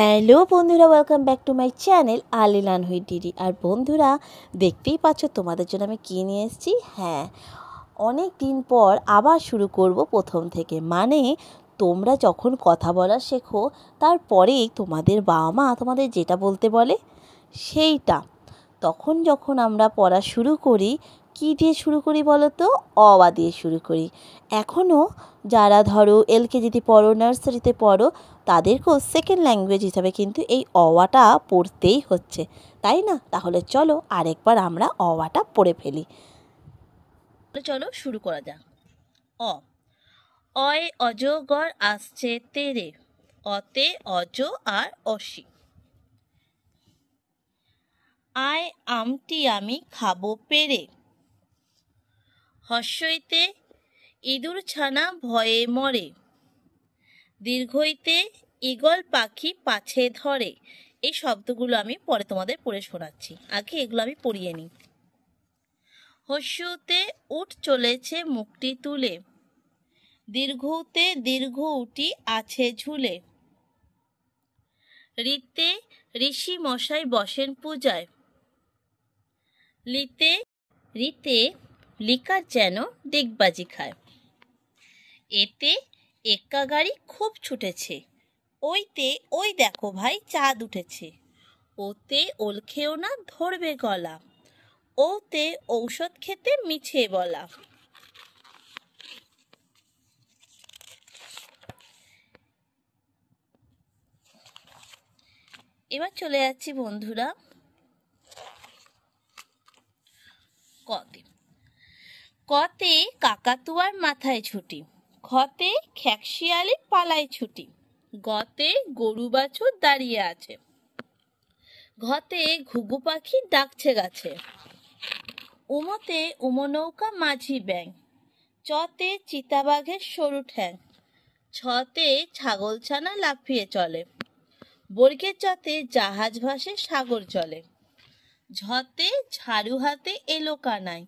Hello বন্ধুরা, welcome back to my channel early learn with DD. আর বন্ধুরা, দেখতেই পাচ্ছ তোমাদের জন্য আমি কী নিয়ে এসেছি। হ্যাঁ, অনেক দিন পর আবার শুরু করব প্রথম থেকে। মানে তোমরা যখন কথা বলা শেখো, তারপরেই তোমাদের বাবা মা তোমাদের যেটা বলতে বলে সেইটা। তখন যখন আমরা পড়া শুরু করি, কী দিয়ে শুরু করি বলো তো? অ আ দিয়ে শুরু করি। এখনও যারা ধরো এলকেজিতে পড়ো, নার্সারিতে পড়ো, তাদেরকেও সেকেন্ড ল্যাঙ্গুয়েজ হিসাবে কিন্তু এই অ আটা পড়তেই হচ্ছে, তাই না? তাহলে চলো আরেকবার আমরা অ আটা পড়ে ফেলি। চলো শুরু করা যাক। অ অয় অজগর আসছে তেরে, অতে অজ আর অসি। আয় আমটি আমি খাবো পেরে, হর্ষইতে ইঁদুর ছানা ভয়ে মরে, দীর্ঘইতে ঈগল পাখি পাছে ধরে। এই শব্দগুলো আমি পরে তোমাদের পড়ে শোনাচ্ছি, আগে এগুলো আমি পড়িয়ে নিই। হর্ষউতে উট চলেছে মুখটি তুলে, দীর্ঘউতে দীর্ঘ উটি আছে ঝুলে, ঋতে ঋষি মশাই বসেন পূজায়, ঋতে লিকার যেন ডিগবাজি খায়, এতে এক্কা গাড়ি খুব ছুটেছে, ওইতে ওই দেখো ভাই চাঁদ উঠেছে, ওতে ওল খেও না ধরবে গলা, ওতে ঔষধ খেতে মিছে বলা। এবার চলে যাচ্ছি বন্ধুরা কতে। কতে কাকাতুয়ার মাথায় ছুটি, খতে খ্যাকশিয়ালি পালায় ছুটি, গতে গরু বাছুর দাঁড়িয়ে আছে, ঘতে ঘুঘু পাখি ডাকছে গাছে, উমতে উমনৌকা মাঝি ব্যাং, চতে চিতাবাঘের সরু ঠ্যাং, ছতে ছাগলছানা লাফিয়ে চলে, বর্গের চতে জাহাজ ভাসে সাগর চলে, ঝতে ঝাড়ু হাতে এলো কানাই,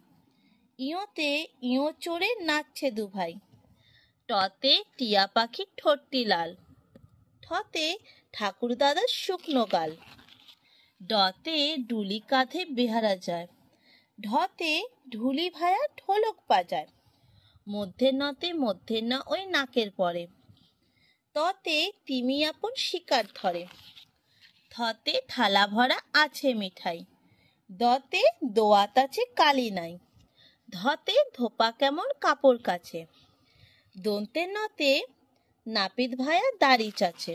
ইয়োতে ইয়ো চড়ে নাচছে দুভাই, টতে টিয়া পাখির ঠোঁটটি লাল, ঠতে ঠাকুর দাদার শুকনো গাল, ডতে ডুলি কাঁধে বেহারা যায়, ঢতে ঢুলি ভায়া ঢোলক বাজায়, মধ্যের ন ওই নাকের পরে, ততে তিমি আপন শিকার ধরে, থতে থালা ভরা আছে মিঠাই, দতে দোয়াত আছে কালি নাই, ধতে ধোপা কেমন কাপড় কাছে, দন্তের নতে নাপিত ভায়া দাড়ি চাছে,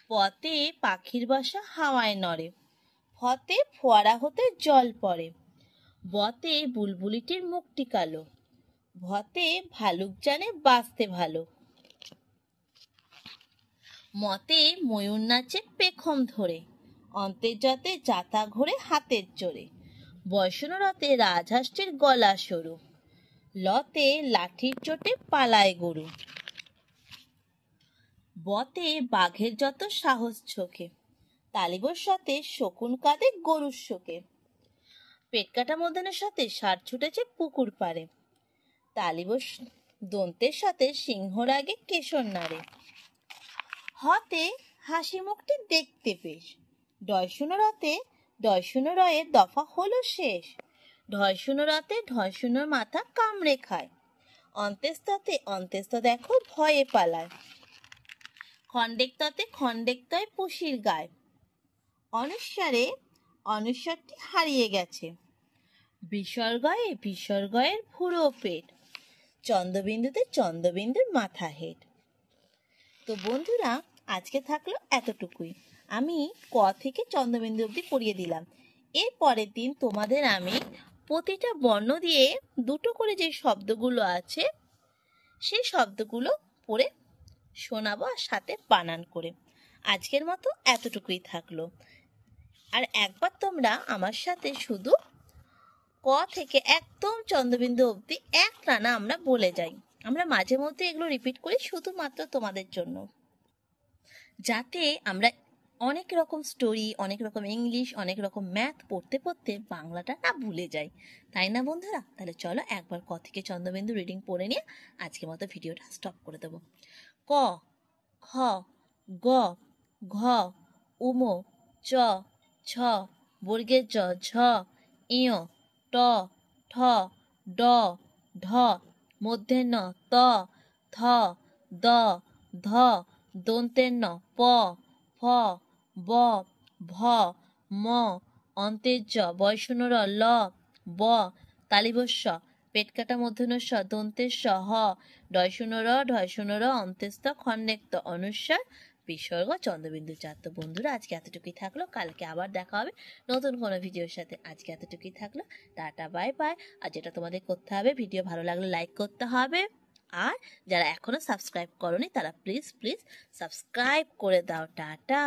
পতে পাখির বাসা হাওয়ায় নড়ে, ফতে ফোয়ারা হতে জল পড়ে, বতে বুলবুলিটির মুখটি কালো, ভতে ভালুক জানে বাঁচতে ভালো, মতে ময়ূর নাচে পেখম ধরে, অন্তের যতে যাতা ঘোরে হাতের জোরে, বৈষ্ণরতে রাজহাঁসটির গলা সরু, লতে লাঠির চোটে পালায় গরু, বতে বাঘের যত সাহস ছোকে, তালিবর সাথে শকুন কাঁদে গরুর শোকে, পেট কাটা মদনের সাথে ষাঁড় ছুটেছে পুকুর পাড়ে, তালিবর দন্তের সাথে সিংহর আগে কেশর নাড়ে, হতে হাসি মুখটি দেখতে বেশ, ডয়শুনরতে ডয়শুনো রয়ের দফা হলো শেষ, ঢয়শুনরতে ঢয়শুনোর মাথা কামড়ে খায়, অন্তেস্ততে অন্তেস্ত দেখো ভয়ে পালায়, খণ্ডেকততে খণ্ডেকতয় পুষির গায়, অনুস্বারে অনুস্বারটি হারিয়ে গেছে, বিসর্গয়ে বিসর্গয়ের ভুরো পেট, চন্দ্রবিন্দুতে চন্দ্রবিন্দুর মাথা হেট। তো বন্ধুরা, আজকে থাকলো এতটুকুই। আমি ক থেকে চন্দ্রবিন্দু অবধি পড়িয়ে দিলাম। এর পরের দিন তোমাদের আমি প্রতিটা বর্ণ দিয়ে দুটো করে যে শব্দগুলো আছে সেই শব্দগুলো পড়ে শোনাবো, আর সাথে বানান করে। আজকের মতো এতটুকুই থাকলো। আর একবার তোমরা আমার সাথে শুধু ক থেকে একদম চন্দ্রবিন্দু অবধি এক টানা আমরা বলে যাই। আমরা মাঝে মধ্যে এগুলো রিপিট করি শুধুমাত্র তোমাদের জন্য, যাতে আমরা অনেক রকম স্টোরি, অনেক রকম ইংলিশ, অনেক রকম ম্যাথ পড়তে পড়তে বাংলাটা না ভুলে যাই, তাই না বন্ধুরা? তাহলে চলো একবার ক থেকে চন্দ্রবিন্দু রিডিং পড়ে নিয়ে আজকের মতো ভিডিওটা স্টপ করে দেবো। ক, খ, গ, ঘ, উমো চ ছ বর্গের জ ঝ ইয় ট ঠ ড ঢ মধ্যের ন ত থ দ ধ দন্তের ন প ফ ব ভ ম অন্তের জ বয়শূন্য র ল ব তালিবস্য পেট কাটা মূর্ধন্য ষ দন্তের স হ ডয়শূন্য র ঢয়শূন্য র অন্ত্যস্ত খন্ডেক্ত অনুস্বার বিসর্গ চন্দ্রবিন্দু চার। তো বন্ধুরা আজকে এতটুকুই থাকলো, কালকে আবার দেখা হবে নতুন কোনো ভিডিওর সাথে। আজকে এতটুকুই থাকলো, টাটা বাই বাই। আর যেটা তোমাদের করতে হবে, ভিডিও ভালো লাগলে লাইক করতে হবে, আর যারা এখনো সাবস্ক্রাইব করোনি তারা প্লিজ প্লিজ সাবস্ক্রাইব করে দাও। টাটা।